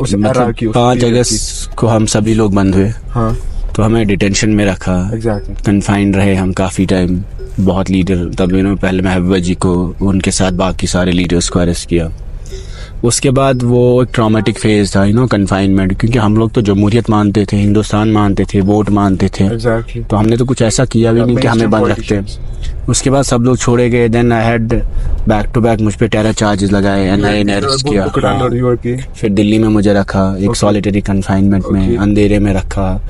मतलब 5 अगस्त को हम सभी लोग बंद हुए। हाँ तो हमें डिटेंशन में रखा, कन्फाइंड रहे हम काफ़ी टाइम। बहुत लीडर तब पहले महबूबा जी को, उनके साथ बाकी सारे लीडर्स को अरेस्ट किया। उसके बाद वो एक ट्रॉमेटिक फेज था कन्फाइनमेंट, क्योंकि हम लोग तो जमहूरियत मानते थे, हिंदुस्तान मानते थे, वोट मानते थे। तो हमने तो कुछ ऐसा किया भी नहीं कि हमें बंद रखते। उसके बाद सब लोग छोड़े गए। Then I had back to back मुझ पे टेरर चार्जेस लगाए, एनआईए ने अरेस्ट किया। फिर दिल्ली में मुझे रखा एक सॉलिटरी कन्फाइनमेंट में, अंधेरे में रखा,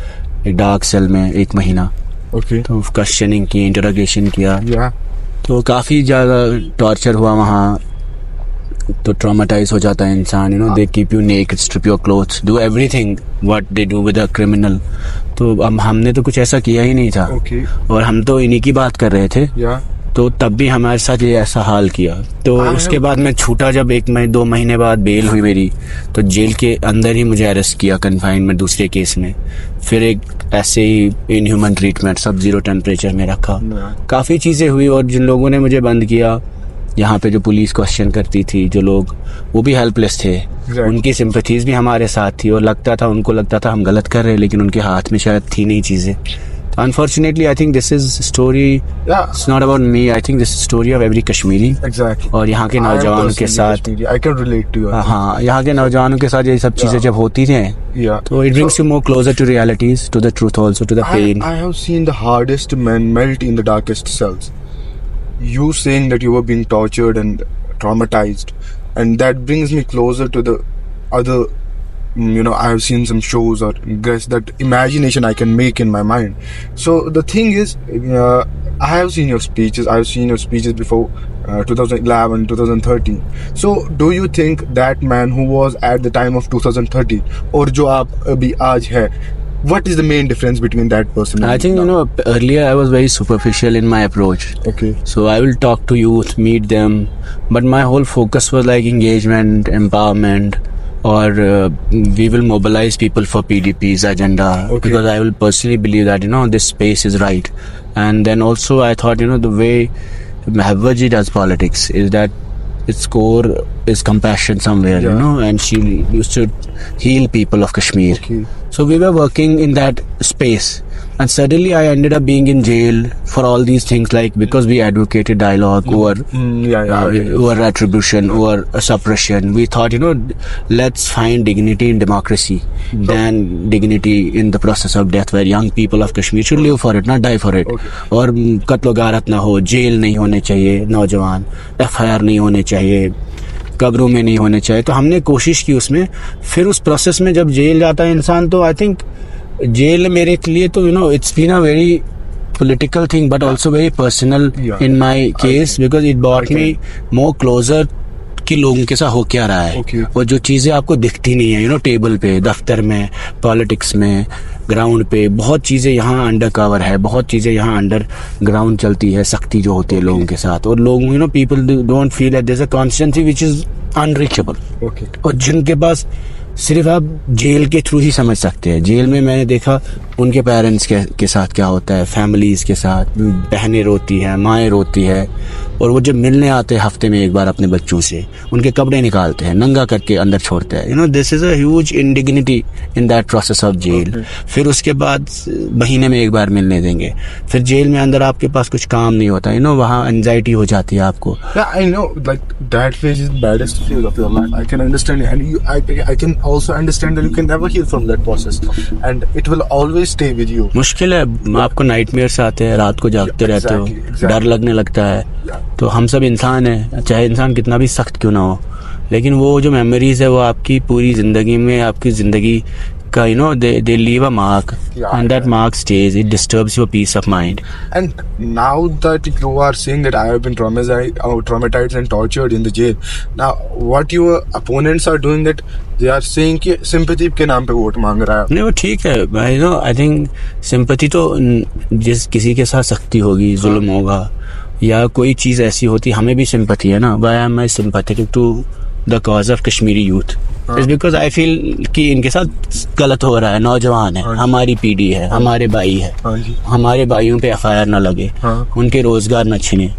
एक डार्क सेल में 1 महीना। तो क्वेश्चनिंग की, इंटरोगेशन किया। तो काफ़ी ज़्यादा टॉर्चर हुआ वहाँ। तो ट्रॉमेटाइज हो जाता है इंसान। They keep you naked, strip your clothes, do everything what they do with a criminal. तो अब हमने तो कुछ ऐसा किया ही नहीं था। और हम तो इन्हीं की बात कर रहे थे। तो तब भी हमारे साथ ये ऐसा हाल किया। तो उसके बाद मैं छूटा जब 2 महीने बाद बेल हुई मेरी, तो जेल के अंदर ही मुझे अरेस्ट किया कन्फाइनमेंट दूसरे केस में। फिर एक ऐसे ही इनह्यूमन ट्रीटमेंट, सब 0 टेम्परेचर में रखा। काफ़ी चीज़ें हुई। और जिन लोगों ने मुझे बंद किया, यहाँ पे जो पुलिस क्वेश्चन करती थी, जो लोग, वो भी हेल्पलेस थे। उनकी सिंपैथीज भी हमारे साथ थी। और उनको लगता था हम गलत कर रहे हैं, लेकिन उनके हाथ में शायद थी नहीं चीज़ें। Unfortunately, I think this is story. It's not about me. I think this is story of every Kashmiri. Exactly. और यहाँ के नौजवानों के साथ, I can relate to you. हाँ, यहाँ के नौजवानों के साथ ये सब चीजें जब होती हैं, तो it brings you more closer to realities, to the truth also, to the pain. I have seen the hardest men melt in the darkest cells. You saying that you were being tortured and traumatized, and that brings me closer to the other. I have seen some shows, or guess that imagination I can make in my mind. So the thing is, I have seen your speeches. I have seen your speeches before 2011, 2013. So do you think that man who was at the time of 2013 और जो आप अभी आज है, what is the main difference between that person? I think earlier I was very superficial in my approach. Okay. So I will talk to youth, meet them, but my whole focus was like engagement, empowerment. Or we will mobilize people for PDP's agenda. Because I will personally believe that this space is right. And then also I thought the way Mahbubba ji does politics is that its core is compassion somewhere, and she used to heal people of Kashmir. So we were working in that space. And suddenly I ended up being in jail for all these things, like because we advocated dialogue over retribution, over suppression. We thought, let's find dignity in democracy than dignity in the process of death, where young people of Kashmir should live for it, not die for it. और कत्ल गारत ना हो, jail नहीं होने चाहिए नौजवान, FIR नहीं होने चाहिए, कब्रों में नहीं होने चाहिए। तो हमने कोशिश की उसमें। फिर उस प्रोसेस में जब जेल जाता है इंसान, तो आई थिंक जेल मेरे लिए तो it's been a very political thing, but also very personal in my case, because it brought me more closer कि लोगों के साथ हो क्या रहा है। और जो चीज़ें आपको दिखती नहीं है, टेबल पे, दफ्तर में, पॉलिटिक्स में, ग्राउंड पे, बहुत चीज़ें यहाँ अंडर कवर है, बहुत चीज़ें यहाँ अंडर ग्राउंड चलती है, सख्ती जो होती है लोगों के साथ। और लोग people don't feel that there is a constancy which is unreachable. और जिनके पास सिर्फ आप जेल के थ्रू ही समझ सकते हैं। जेल में मैंने देखा उनके पेरेंट्स के साथ क्या होता है, फैमिलीज़ के साथ, बहनें रोती हैं, माएँ रोती है। और वो जब मिलने आते हैं हफ्ते में एक बार अपने बच्चों से, उनके कपड़े निकालते हैं, नंगा करके अंदर छोड़ते हैं। This is a huge indignity in that process of jail. फिर उसके बाद महीने में एक बार मिलने देंगे। फिर जेल में अंदर आपके पास कुछ काम नहीं होता, वहाँ एंजाइटी हो जाती है आपको। I know, like that phase is the baddest phase of your life. I can understand, and I can also understand that you can never heal from that process, and it will always stay with you. मुश्किल है, आपको nightmares आते हैं, रात को जागते रहते हो, डर लगने लगता है। तो हम सब इंसान हैं, चाहे इंसान कितना भी सख्त क्यों ना हो, लेकिन वो जो मेमोरीज है वो आपकी पूरी जिंदगी में, आपकी जिंदगी का they leave a mark, and that mark stays. It disturbs your peace of mind. And now that you are saying that I have been traumatized and tortured in the jail, now what your opponents are doing, that they are saying कि sympathy के नाम पे vote मांग रहा है। नहीं, वो ठीक है। I think sympathy तो जिस किसी के साथ सख्ती होगी, जुल्म होगा, या कोई चीज़ ऐसी होती, हमें भी सिंपैथी है ना। Why am I sympathetic to the cause of Kashmiri youth? It's because I feel कि इनके साथ गलत हो रहा है, नौजवान है, हमारी पीढ़ी है, हमारे भाई है, हमारे भाइयों पे एफआईआर ना लगे, उनके रोजगार न छिने,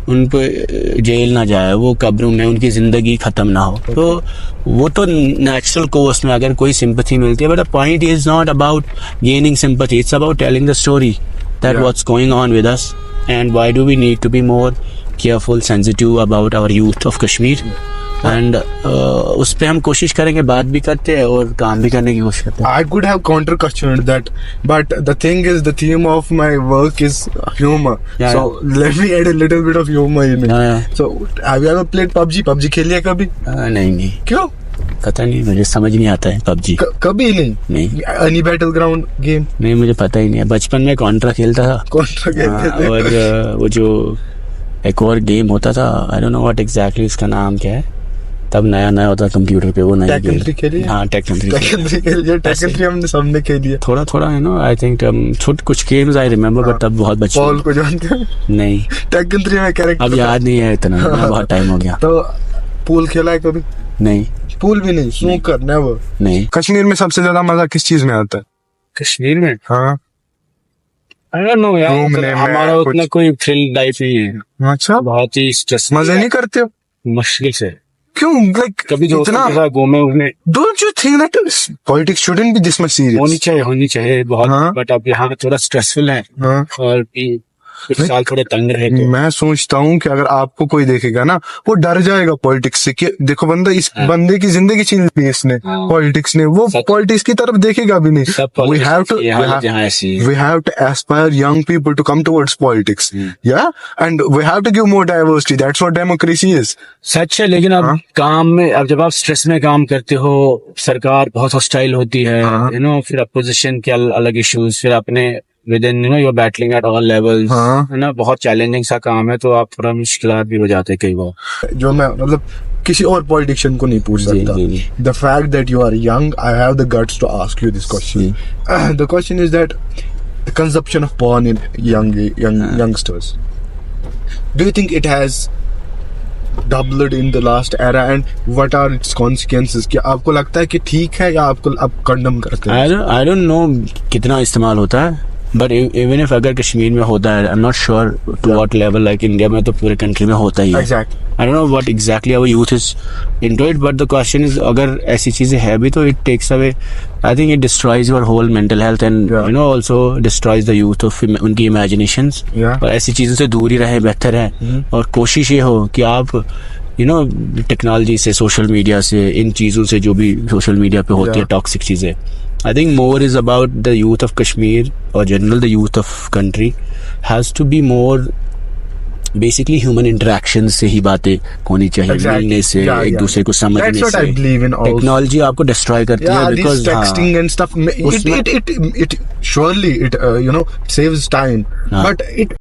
उन पे जेल ना जाए, वो कब्रों में उनकी जिंदगी खत्म ना हो। तो वो तो नेचुरल कोर्स में अगर कोई सिंपैथी मिलती है, but the point is not about gaining sympathy, it's about telling the story that what's going on with us and why do we need to be more careful, sensitive about our youth of Kashmir. And उस पे हम कोशिश करेंगे, बात भी करते हैं और काम भी करने की कोशिश करते हैं। I could have counter questioned that, but the thing is, the theme of my work is humor. Yeah, so let me add a little bit of humor in it. Yeah. So have you ever played PUBG? PUBG खेली है कभी? नहीं, क्यों? पता नहीं, मुझे समझ नहीं आता है पबजी। कभी नहीं? नहीं। Any battleground game? नहीं, मुझे पता ही नहीं है। बचपन में कॉन्ट्रा खेलता था। कॉन्ट्रा खेलते थे। और वो जो एक और गेम होता था, आई डोंट नो व्हाट एग्जैक्टली उसका नाम क्या है, तब नया होता कंप्यूटर पे, वो नया Tekken 3 खेली है? हाँ, Tekken 3 खेली है। Tekken 3 हमने सबने खेली है। थोड़ा यू नो, आई थिंक छोटे कुछ गेम्स आई रिमेम्बर, बट तब बहुत बच्चे। पॉल को जानते हैं? नहीं, Tekken 3 में कैरेक्टर अब याद नहीं है इतना, बहुत टाइम हो गया। तो पूल खेला है कभी? नहीं। पूल भी नहीं, स्नूकर नेवर? नहीं। कश्मीर में सबसे ज्यादा मजा किस चीज में आता है? कश्मीर में? हाँ, आई डोंट नो यार, घूमने में हमारा उतना कुछ- कोई थ्रिल लाइफ नहीं है। अच्छा, बहुत ही स्ट्रेस, मजे नहीं करते हो? मुश्किल से क्यों? लाइक कभी दोस्तों इतना के साथ घूमे उन्हें। Don't you think that politics shouldn't be this much होनी सीरियस? चाहिए बहुत, हाँ। बट अब यहाँ थोड़ा स्ट्रेसफुल है हाँ, और भी कुछ साल थोड़े तंग रहे तो। मैं सोचता हूँ कि अगर आपको कोई देखेगा ना, वो डर जाएगा पॉलिटिक्स से कि देखो बंदा, इस बंदे की जिंदगी छीन ली इसने, पॉलिटिक्स ने, वो पॉलिटिक्स की तरफ देखेगा भी नहीं। सब We have to- ये हालत यहाँ ऐसी है। we have to aspire young people to come towards politics. Yeah, and we have to give more diversity. That's what democracy is. सच है, लेकिन अब काम में, अब जब आप स्ट्रेस में काम करते हो, सरकार बहुत हॉस्टाइल होती है, यू नो, फिर अपोजिशन के अलग इश्यूज, फिर अपने within, you know, you are battling at all levels, है ना, बहुत चैलेंजिंग सा काम है, तो आप थोड़ा मुश्किलात भी हो जाते हैं कई बार। जो मैं मतलब किसी और पॉलिटिशियन को नहीं पूछ सकता। जी। The fact that you are young, I have the guts to ask you this question. The question is that the consumption of porn in youngsters. Do you think it has doubled in the last era, and what are its consequences? क्या आपको लगता है कि ठीक है, या आपको आप कंडम करते हैं? आई डोंट नो कितना इस्तेमाल होता है, बट इवन इफ अगर कश्मीर में होता है, I am not sure to what level, like India में तो पूरे कंट्री में होता ही है। Exactly. I don't know what exactly our youth is into it, but the question is, अगर ऐसी चीजें है भी तो it takes away, I think it destroys your whole mental health and you know also destroys the youth of उनकी imaginations. Yeah. और ऐसी चीजों से दूर ही रहे, बेहतर है। और कोशिश ये हो कि आप यू नो टेक्नोलॉजी से, सोशल मीडिया से, इन चीज़ों से, जो भी सोशल मीडिया पे होती है टॉक्सिक चीज़ें, I think more is about the youth of Kashmir और general the youth of country has to be more basically human interaction से ही बातें होनी चाहिए। Exactly. मिलने से, Yeah, एक yeah. दूसरे को समझने That's what से। I believe in also. Technology आपको डिस्ट्रॉय करती Yeah, है, this because texting and stuff, it surely it saves time, हाँ. but it